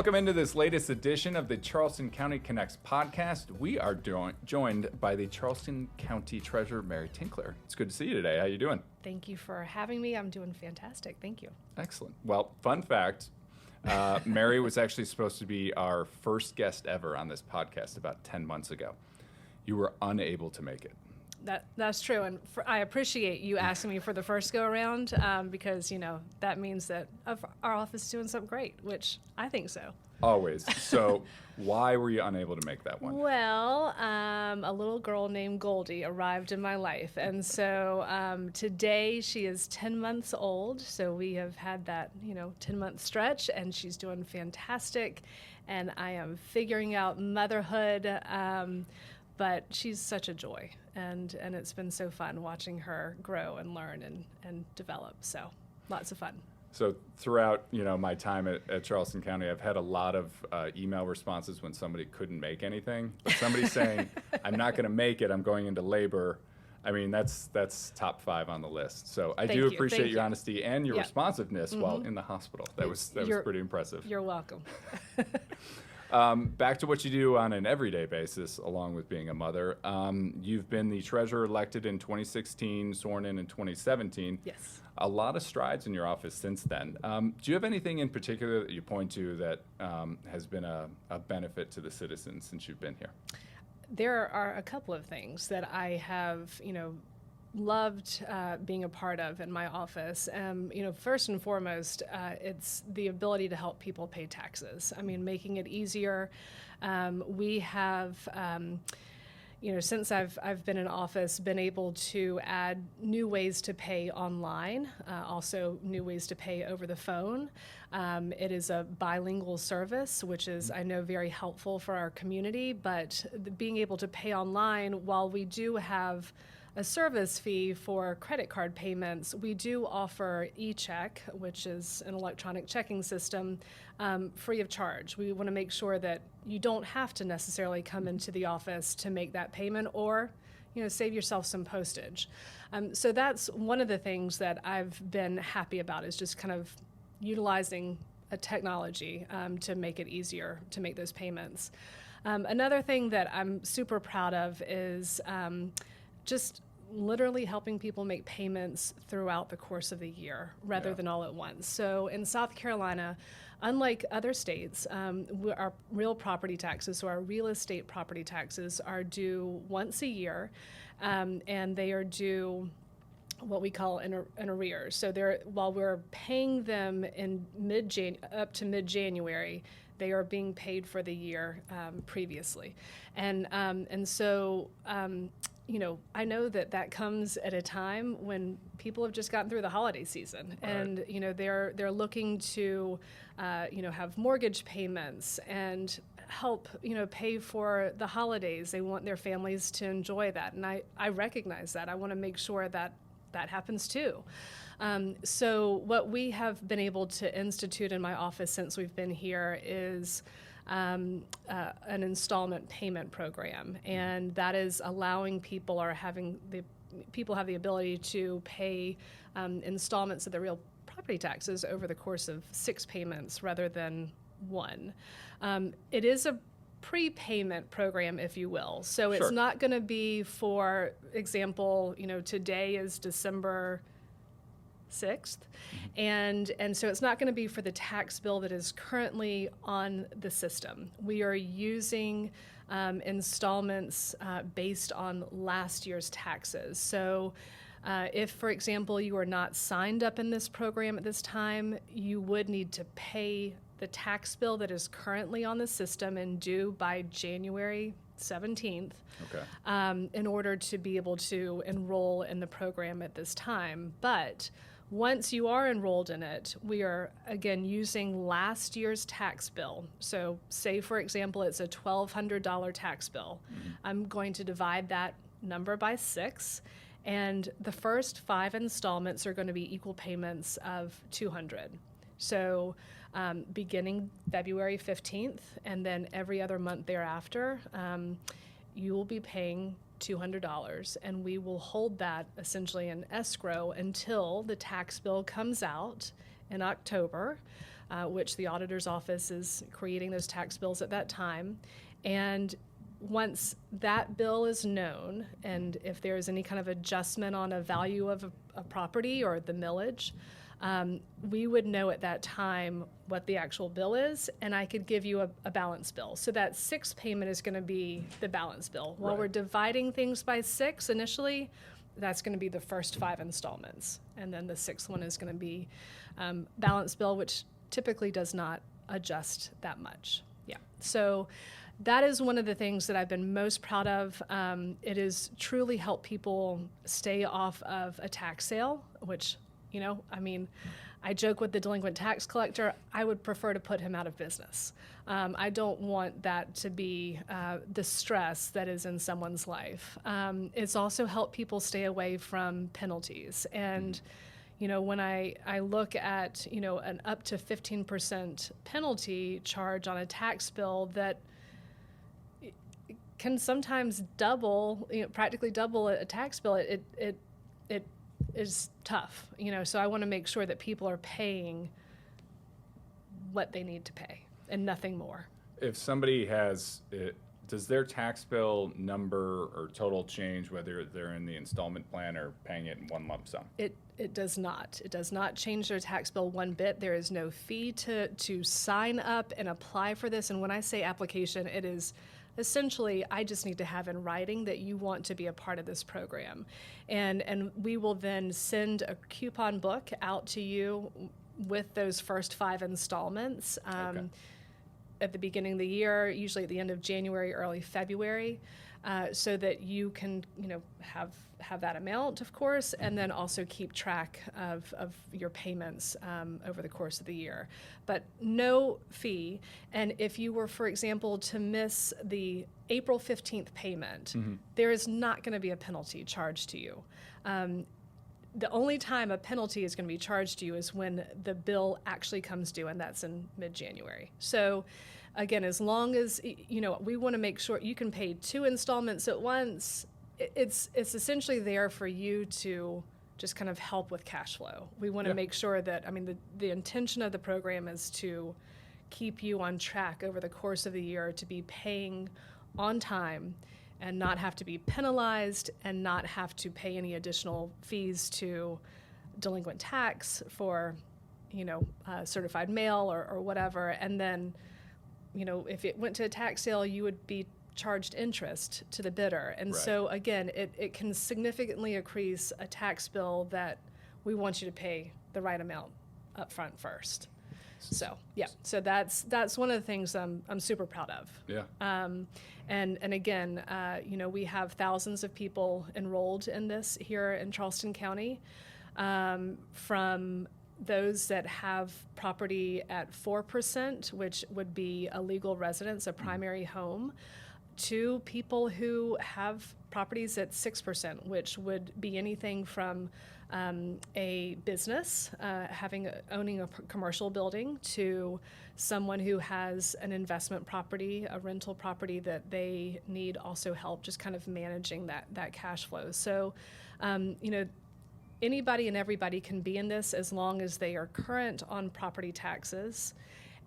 Welcome into this latest edition of the Charleston County Connects podcast. We are joined by the Charleston County Treasurer Mary Tinkler. It's good to see you today. How you doing? Thank you for having me. I'm doing fantastic. Thank you. Excellent. Well, fun fact, Mary was actually supposed to be our first guest ever on this podcast about 10 months ago. You were unable to make it. That's true, and I appreciate you asking me for the first go around because that means that our office is doing something great, which I think so. Always. So, why were you unable to make that one? Well, a little girl named Goldie arrived in my life, and so today she is 10 months old. So we have had that 10-month stretch, and she's doing fantastic. And I am figuring out motherhood. But she's such a joy, and it's been so fun watching her grow and learn and develop. So lots of fun. So throughout my time at Charleston County, I've had a lot of email responses when somebody couldn't make anything. But somebody saying, "I'm not going to make it. I'm going into labor." I mean, that's top 5 on the list. So I do appreciate your honesty and your responsiveness while in the hospital. That was pretty impressive. You're welcome. Back to what you do on an everyday basis, along with being a mother. You've been the treasurer elected in 2016, sworn in 2017. Yes. A lot of strides in your office since then. Do you have anything in particular that you point to that has been a benefit to the citizens since you've been here? There are a couple of things that I have, loved being a part of in my office. First and foremost, it's the ability to help people pay taxes. I mean, making it easier. We have, since I've been in office, been able to add new ways to pay online, also new ways to pay over the phone. It is a bilingual service, which is, I know, very helpful for our community, but being able to pay online, while we do have a service fee for credit card payments, we do offer eCheck, which is an electronic checking system, free of charge. We want to make sure that you don't have to necessarily come into the office to make that payment, or save yourself some postage. So that's one of the things that I've been happy about, is just kind of utilizing a technology to make it easier to make those payments. Another thing that I'm super proud of is just literally helping people make payments throughout the course of the year rather than all at once. So in South Carolina, unlike other states, our real property taxes, so our real estate property taxes, are due once a year, and they are due what we call an arrears. So while we're paying them in up to mid-January, they are being paid for the year previously, and so. I know that comes at a time when people have just gotten through the holiday season, right. And they're looking to have mortgage payments and help pay for the holidays. They want their families to enjoy that, and I recognize that. I want to make sure that happens too. So what we have been able to institute in my office since we've been here is an installment payment program, and that is allowing people have the ability to pay installments of the real property taxes over the course of 6 payments rather than 1. It is a prepayment program, if you will. So it's not going to be, for example, today is December 6th, and so it's not going to be for the tax bill that is currently on the system. We are using installments based on last year's taxes. So if, for example, you are not signed up in this program at this time, you would need to pay the tax bill that is currently on the system and due by January 17th, in order to be able to enroll in the program at this time. But once you are enrolled in it, we are, again, using last year's tax bill. So say, for example, it's a $1,200 tax bill. I'm going to divide that number by 6, and the first 5 installments are going to be equal payments of $200. So beginning February 15th, and then every other month thereafter, you will be paying $200, and we will hold that essentially in escrow until the tax bill comes out in October. which the auditor's office is creating those tax bills at that time. And once that bill is known, and if there's any kind of adjustment on a value of a property or the millage, we would know at that time what the actual bill is, and I could give you a balance bill. So that sixth payment is going to be the balance bill. While we're dividing things by 6 initially, that's going to be the first 5 installments. And then the sixth one is going to be balance bill, which typically does not adjust that much. Yeah. So that is one of the things that I've been most proud of. It has truly helped people stay off of a tax sale, which, I joke with the delinquent tax collector, I would prefer to put him out of business. I don't want that to be the stress that is in someone's life. It's also helped people stay away from penalties. And, when I look at, an up to 15% penalty charge on a tax bill that can sometimes double, practically double a tax bill, it is tough, so I want to make sure that people are paying what they need to pay and nothing more. If somebody has, does their tax bill number or total change whether they're in the installment plan or paying it in one lump sum? It does not. It does not change their tax bill one bit. There is no fee to sign up and apply for this. And when I say application, it is essentially, I just need to have in writing that you want to be a part of this program. And we will then send a coupon book out to you with those first 5 installments at the beginning of the year, usually at the end of January, early February, so that you can, have that amount, of course, and then also keep track of your payments over the course of the year. But no fee. And if you were, for example, to miss the April 15th payment, there is not going to be a penalty charged to you. The only time a penalty is going to be charged to you is when the bill actually comes due, and that's in mid-January. So again, as long as, we want to make sure you can pay 2 installments at once. It's essentially there for you to just kind of help with cash flow. We want to make sure that, the intention of the program is to keep you on track over the course of the year to be paying on time and not have to be penalized and not have to pay any additional fees to delinquent tax for, certified mail or whatever. And then, if it went to a tax sale, you would be charged interest to the bidder. And so again, it can significantly increase a tax bill that we want you to pay the right amount up front first. So so that's one of the things I'm super proud of. Yeah. And again, we have thousands of people enrolled in this here in Charleston County, from those that have property at 4%, which would be a legal residence, a primary home, to people who have properties at 6%, which would be anything from a business owning a commercial building to someone who has an investment property, a rental property that they need also help just kind of managing that cash flow. So, anybody and everybody can be in this as long as they are current on property taxes.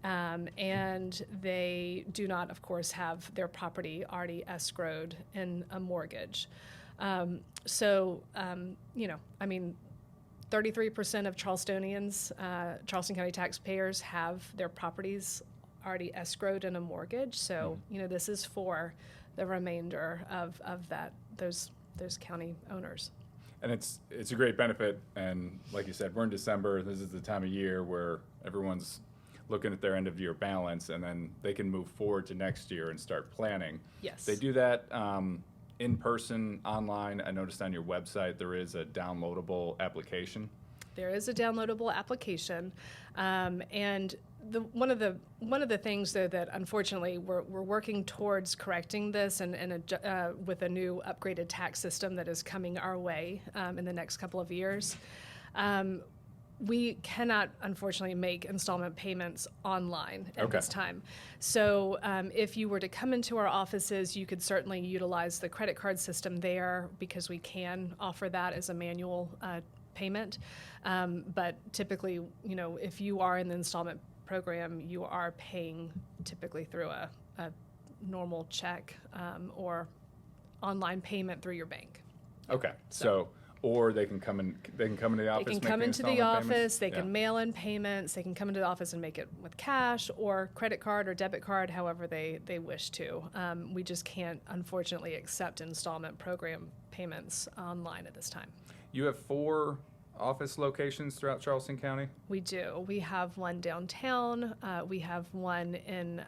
And they do not, of course, have their property already escrowed in a mortgage. 33% of Charlestonians, Charleston County taxpayers, have their properties already escrowed in a mortgage. So, this is for the remainder of those county owners. And it's a great benefit. And like you said, we're in December. This is the time of year where everyone's looking at their end of year balance, and then they can move forward to next year and start planning. Yes. They do that in person, online. I noticed on your website there is a downloadable application. There is a downloadable application, and one of the things though that unfortunately we're working towards correcting this and with a new upgraded tax system that is coming our way in the next couple of years. We cannot, unfortunately, make installment payments online at this time. So if you were to come into our offices, you could certainly utilize the credit card system there because we can offer that as a manual payment. But typically, if you are in the installment program, you are paying typically through a normal check or online payment through your bank. Okay. So, or they can come into the office. They can make come into the installment office, payments? they can mail in payments, they can come into the office and make it with cash or credit card or debit card, however they wish to. We just can't, unfortunately, accept installment program payments online at this time. You have 4 office locations throughout Charleston County? We do. We have one downtown. We have one in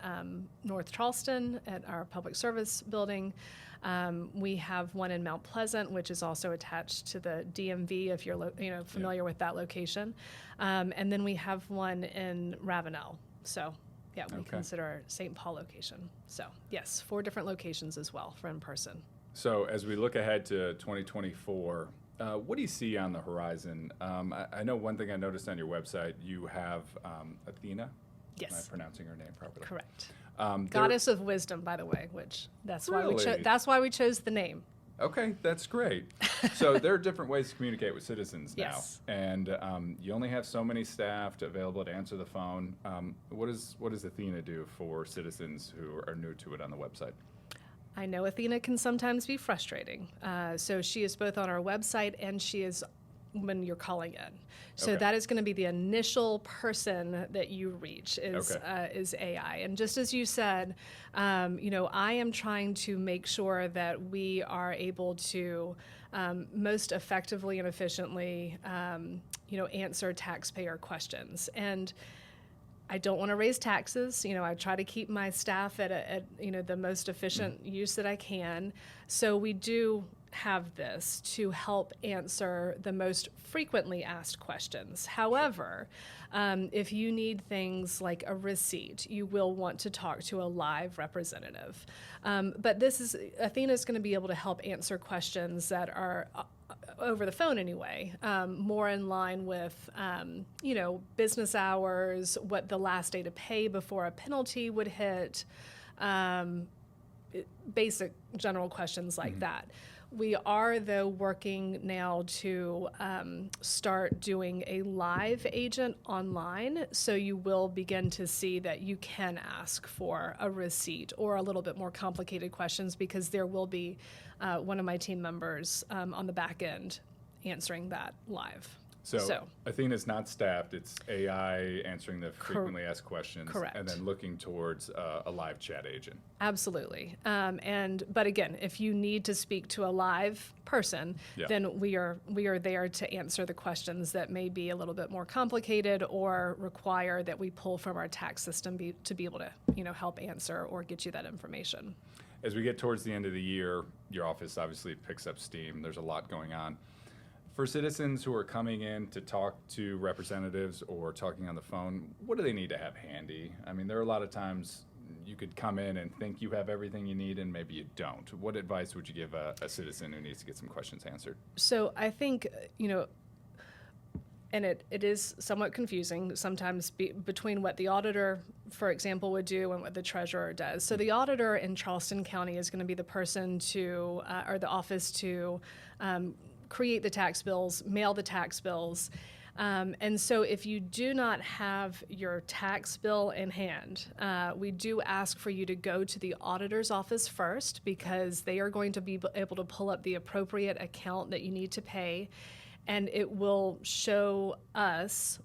North Charleston at our public service building. We have one in Mount Pleasant, which is also attached to the DMV, if you're familiar with that location. And then we have one in Ravenel. So, yeah, we consider our St. Paul location. So, yes, 4 different locations as well for in-person. So as we look ahead to 2024, what do you see on the horizon? I know one thing I noticed on your website, you have Athena. Yes. Am I pronouncing her name properly? Correct. There- Goddess of wisdom, by the way, which that's why Really? that's why we chose the name. Okay, that's great. So there are different ways to communicate with citizens now. Yes. And you only have so many staff available to answer the phone. What does Athena do for citizens who are new to it on the website? I know Athena can sometimes be frustrating. So she is both on our website and she is when you're calling in. So Okay. that is going to be the initial person that you reach is AI. And just as you said, I am trying to make sure that we are able to most effectively and efficiently, answer taxpayer questions. And I don't want to raise taxes. I try to keep my staff at the most efficient use that I can. So we do have this to help answer the most frequently asked questions. However, if you need things like a receipt, you will want to talk to a live representative. But Athena is going to be able to help answer questions that are over the phone anyway, more in line with, business hours, what the last day to pay before a penalty would hit, basic general questions like that. We are, though, working now to start doing a live agent online, so you will begin to see that you can ask for a receipt or a little bit more complicated questions because there will be one of my team members on the back end answering that live. So Athena's not staffed, it's AI answering the frequently asked questions. Correct. And then looking towards a live chat agent. Absolutely. But again, if you need to speak to a live person, then we are there to answer the questions that may be a little bit more complicated or require that we pull from our tax system to be able to help answer or get you that information. As we get towards the end of the year, your office obviously picks up steam. There's a lot going on. For citizens who are coming in to talk to representatives or talking on the phone, what do they need to have handy? I mean, there are a lot of times you could come in and think you have everything you need and maybe you don't. What advice would you give a citizen who needs to get some questions answered? So I think, and it is somewhat confusing sometimes between what the auditor, for example, would do and what the treasurer does. So the auditor in Charleston County is going to be the person or the office to create the tax bills, mail the tax bills. And so if you do not have your tax bill in hand, we do ask for you to go to the auditor's office first because they are going to be able to pull up the appropriate account that you need to pay, and it will show us,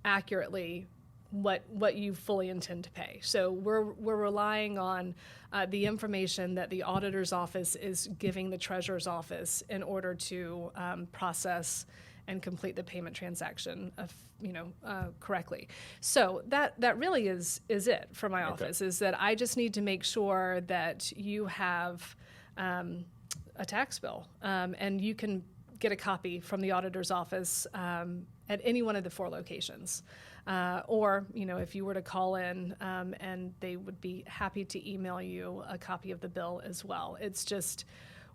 accurately what you fully intend to pay. So we're relying on the information that the auditor's office is giving the treasurer's office in order to process and complete the payment transaction correctly. So that really is it for my office, is that I just need to make sure that you have a tax bill, and you can get a copy from the auditor's office at any one of the 4 locations. Or, if you were to call in, and they would be happy to email you a copy of the bill as well. It's just,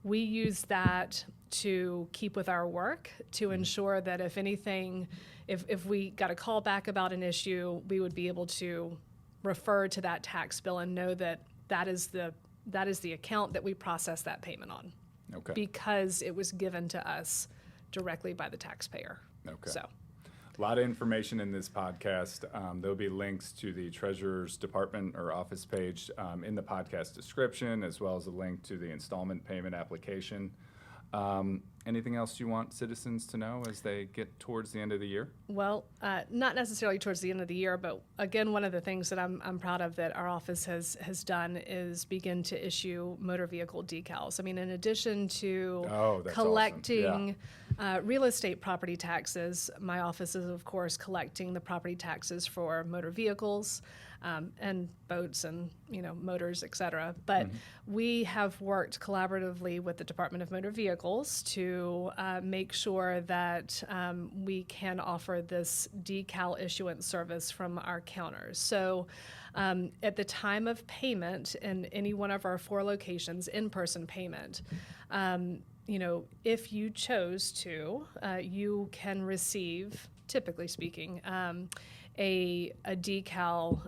we use that to keep with our work to ensure that if anything, if we got a call back about an issue, we would be able to refer to that tax bill and know that that is the account that we process that payment on. Okay. Because it was given to us directly by the taxpayer. Okay. So. A lot of information in this podcast. There'll be links to the Treasurer's Department or office page in the podcast description, as well as a link to the installment payment application. Anything else you want citizens to know as they get towards the end of the year? Well, not necessarily towards the end of the year, but again, one of the things that I'm proud of that our office has done is begin to issue motor vehicle decals. I mean, in addition to That's collecting real estate property taxes, my office is, of course, collecting the property taxes for motor vehicles and boats and, motors, et cetera. But we have worked collaboratively with the Department of Motor Vehicles to make sure that we can offer this decal issuance service from our counters. So at the time of payment in any one of our 4 locations, in-person payment, if you chose to, you can receive, typically speaking, a decal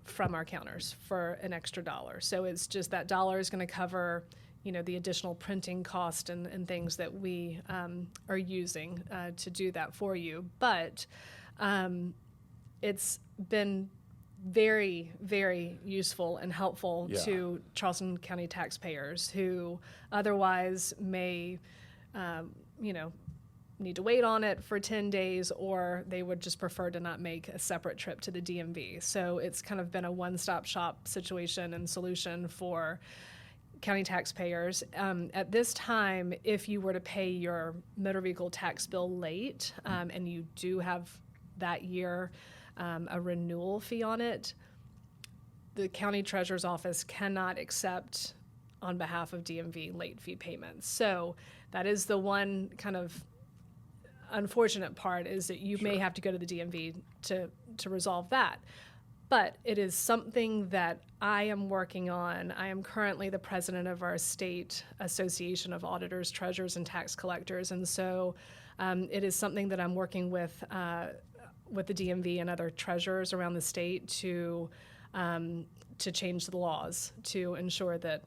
from our counters for an extra $1. So it's just that $1 is going to cover, the additional printing cost and things that we are using to do that for you. But it's been very, very useful and helpful to Charleston County taxpayers who otherwise may, need to wait on it for 10 days, or they would just prefer to not make a separate trip to the DMV. So it's kind of been a one-stop shop situation and solution for county taxpayers. At this time, if you were to pay your motor vehicle tax bill late, and you do have that year a renewal fee on it, the county treasurer's office cannot accept on behalf of DMV late fee payments. So that is the one kind of unfortunate part, is that you may have to go to the DMV to resolve that. But it is something that I am working on. I am currently the president of our state association of auditors, treasurers, and tax collectors, and so it is something that I'm working with the DMV and other treasurers around the state to change the laws to ensure that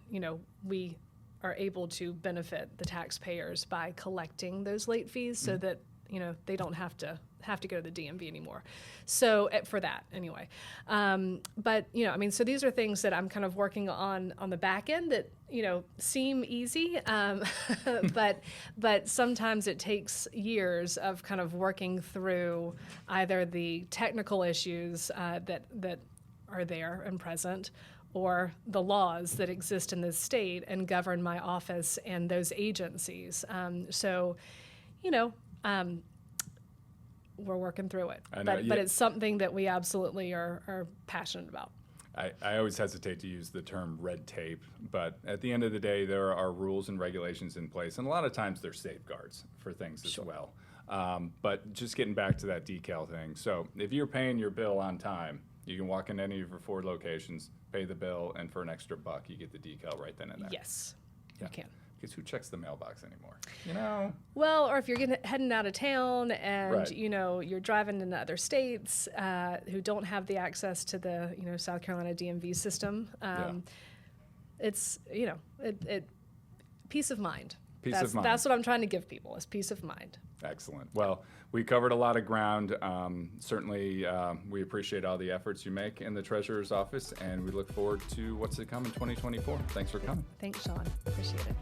we are able to benefit the taxpayers by collecting those late fees, so that they don't have to go to the DMV anymore. So for that anyway, but so these are things that I'm kind of working on the back end that seem easy, but sometimes it takes years of kind of working through either the technical issues that are there and present, or the laws that exist in this state and govern my office and those agencies. We're working through it, but it's something that we absolutely are passionate about. I always hesitate to use the term red tape, but at the end of the day, there are rules and regulations in place, and a lot of times they're safeguards for things as well. But just getting back to that decal thing, so if you're paying your bill on time, you can walk in any of your 4 locations, pay the bill, and for an extra $1, you get the decal right then and there. Yes, you can. Because who checks the mailbox anymore? Well, or if you're heading out of town and you're driving into other states who don't have the access to the South Carolina DMV system, it's peace of mind. That's what I'm trying to give people, is peace of mind. Excellent. Well, we covered a lot of ground. Certainly, we appreciate all the efforts you make in the Treasurer's office, and we look forward to what's to come in 2024. Thanks for coming. Thanks, Sean. Appreciate it.